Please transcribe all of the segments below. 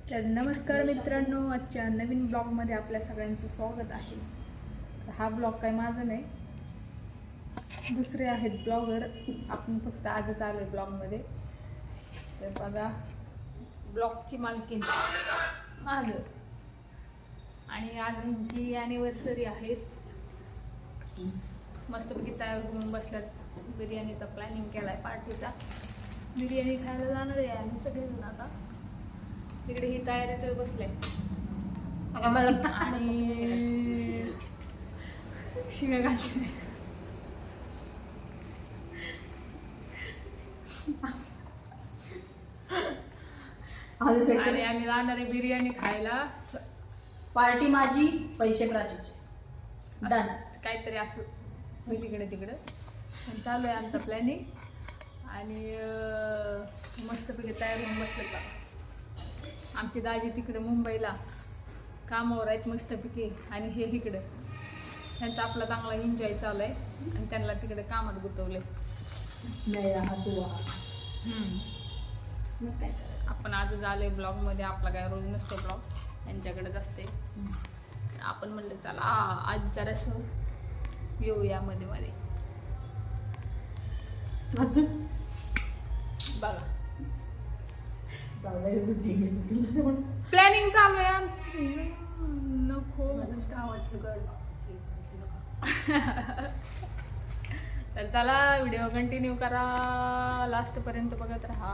तर नमस्कार मित्रांनो, आजच्या नवीन ब्लॉगमध्ये आपल्या सगळ्यांचं स्वागत आहे. तर हा ब्लॉग काय माझा नाही, दुसरे आहेत ब्लॉगर. आपण फक्त आजच आलो आहे ब्लॉगमध्ये. तर बघा, ब्लॉगची मालकीण माझं, आणि आज ह्यांची ॲनिव्हर्सरी आहे. मस्तपैकी तयार होऊन बसल्यात. बिर्याणीचा प्लॅनिंग केला आहे, पार्टीचा. बिर्याणी खायला जाणार आहे आम्ही सगळेजण. आता तिकडे ही तयारी तर बसले आणि शिव्या घालते. आणि आम्ही जाणार आहे बिर्याणी खायला. पार्टी माझी, पैसे प्राचीचे. डन. काहीतरी असं होईल इकडे तिकडं. चालू आहे आमचं प्लॅनिंग. आणि मस्तपैकी तयार होऊन बसले का. आमची दाजी तिकडे मुंबईला कामावर आहेत मस्तपैकी, आणि हे इकडे त्यांचा आपला चांगला एन्जॉय चालू आहे. आणि त्यांना तिकडे कामात गुंतवले. आपण आजच आलोय ब्लॉगमध्ये. आपला काय रोज नसतो ब्लॉग, त्यांच्याकडेच असते. आपण म्हणलं चला आज जरासं येऊया मध्ये मध्ये. बघा प्लॅनिंग चालू आहे आमची. नको तर चला, व्हिडिओ कंटिन्यू करा, लास्टपर्यंत बघत राहा.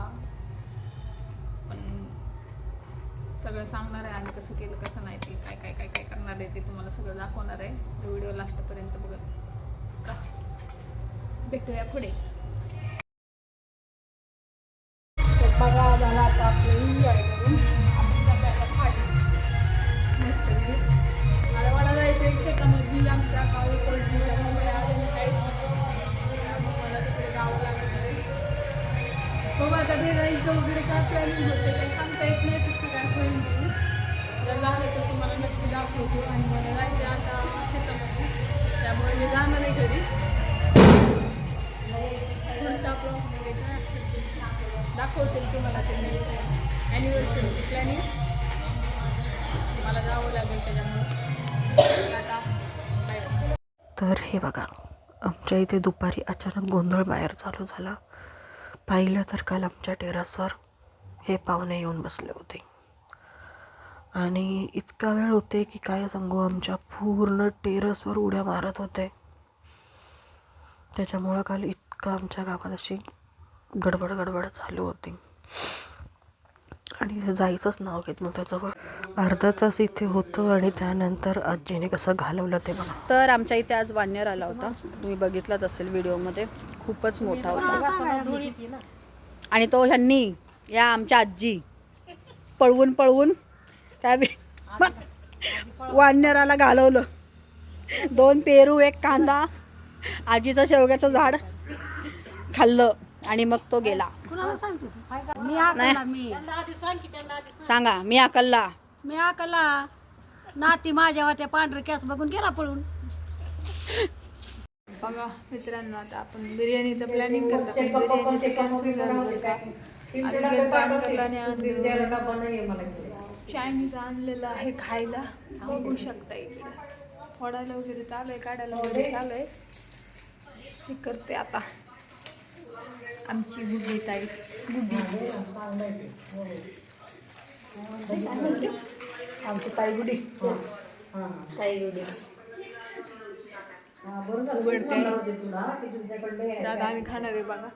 पण सगळं सांगणार आहे आम्ही कसं केलं कसं नाही, ते काय काय काय काय करणार आहे ते तुम्हाला सगळं दाखवणार आहे. व्हिडिओ लास्टपर्यंत बघत राहा. भेटूया पुढे. बघा झाला आता आपलं एन्जॉय करून आपण जायला खाली मस्त. मला जायचं शेतामध्ये आमच्या गावी पोल्ट्रीच्या अजून काही मला तिकडे जावं लागणार आहे. बघा आता बिर्याणीचं वगैरे काय प्लॅनिंग होते काही सांगता येत नाही तसं काय होईल म्हणून. जर झालं तर तुम्हाला नक्की दाखवतो. आणि मला जायचं आता शेतामध्ये, त्यामुळे मी जाणार आहे घरी. पुढच्या ब्लॉगमध्ये काय असेल ते दाखवतील तुम्हाला. ते ॲनिव्हर्सरीची प्लॅनिंग मला जावं लागेल त्याच्यामुळे. तर हे बघा, आमच्या इथे दुपारी अचानक गोंधळ बाहेर चालू झाला. पाहिलं तर काल आमच्या टेरेसवर हे पाहुणे येऊन बसले होते. आणि इतका वेळ होते की काय सांगू, आमच्या पूर्ण टेरेसवर उड्या मारत होते. त्याच्यामुळं काल इतकं आमच्या गावात अशी गडबड चालू होती. आणि जायचंच नाव घेत नव्हतं. जवळ अर्धा तास इथे होतं. आणि त्यानंतर आजीने कसं घालवलं ते बघा. तर आमच्या इथे आज वानर आला होता, तुम्ही बघितलाच असेल व्हिडिओमध्ये. खूपच मोठा होता. आणि तो ह्यांनी या आमच्या आजी पळवून त्या वानराला घालवलं. 2 पेरू 1 कांदा, आजीचं शेवग्याचं झाड खाल्लं आणि मग तो गेला. सांगा, मी आकलला नाती माझ्या होत्या, पांढरे केस बघून गेला पळून. बघा मित्रांनो, आता आपण बिर्याणीचं प्लॅनिंग करतो. बिर्याणीचं कॅन्सल झालं का. चायनीज आणलेलं आहे खायला. बघू शकता इकडे फोडायला वगैरे चालू आहे, काढायला वगैरे चालू आहे. हे करते आता आमची गुड्डी ताई. आमची ताई गुडी उघडते. आता आम्ही खाणार आहे बघा,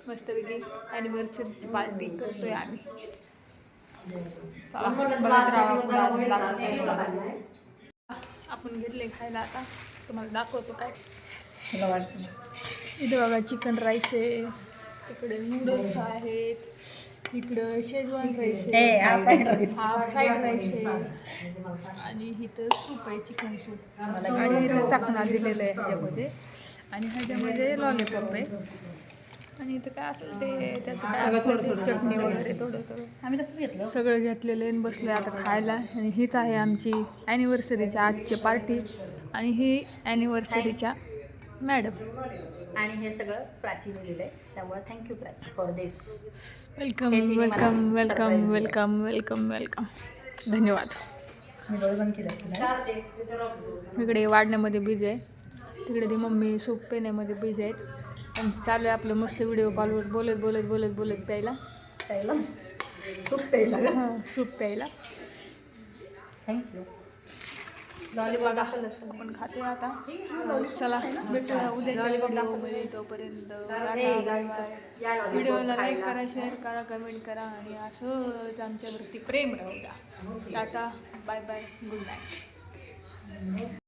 मस्तपैकी ॲनिव्हर्सरीची पार्टी करतोय आम्ही. चला बघत राहा. आपण घेतले खायला, आता तुम्हाला दाखवतो काय मला वाटतं. इथे बघा चिकन राईस आहे, तिकडे नूडल्स आहेत, इकडं शेजवान राईस आहे, हा फ्राईड राईस आहे, आणि इथं सूप आहे, चिकन सूप. आणि इथं चाकणा दिलेलं आहे ह्याच्यामध्ये, आणि ह्याच्यामध्ये लॉलीपॉप आहे. आणि इथं काय असेल ते त्याचं चटणी वगैरे थोडं आम्ही तसंच घेतलं. सगळं घेतलेलं आहे, बसलो आहे आता खायला. आणि हीच आहे आमची ॲनिव्हर्सरीच्या आजची पार्टी. आणि ही ॲनिव्हर्सरीच्या मॅडम. आणि हे सगळं प्राची दिलेलं आहे, त्यामुळे thank you Prachi for this. Welcome welcome welcome welcome welcome welcome. धन्यवाद. इकडे वाढण्यामध्ये बिझी आहे, तिकडे ती मम्मी सूप पिण्यामध्ये बिझी आहेत आणि चालू आहे आपलं मस्त व्हिडिओ कॉलवर बोलत बोलत बोलत बोलत प्यायला सूप प्यायला का? हां सूप प्यायला. थँक्यू. बघा आपण खातोय आता. चला भेटूया उद्याच्या व्हिडिओमध्ये. तोपर्यंत व्हिडिओला लाईक करा, शेअर करा, कमेंट करा आणि असंच आमच्यावरती प्रेम राहू द्या. Tata bye bye, good night.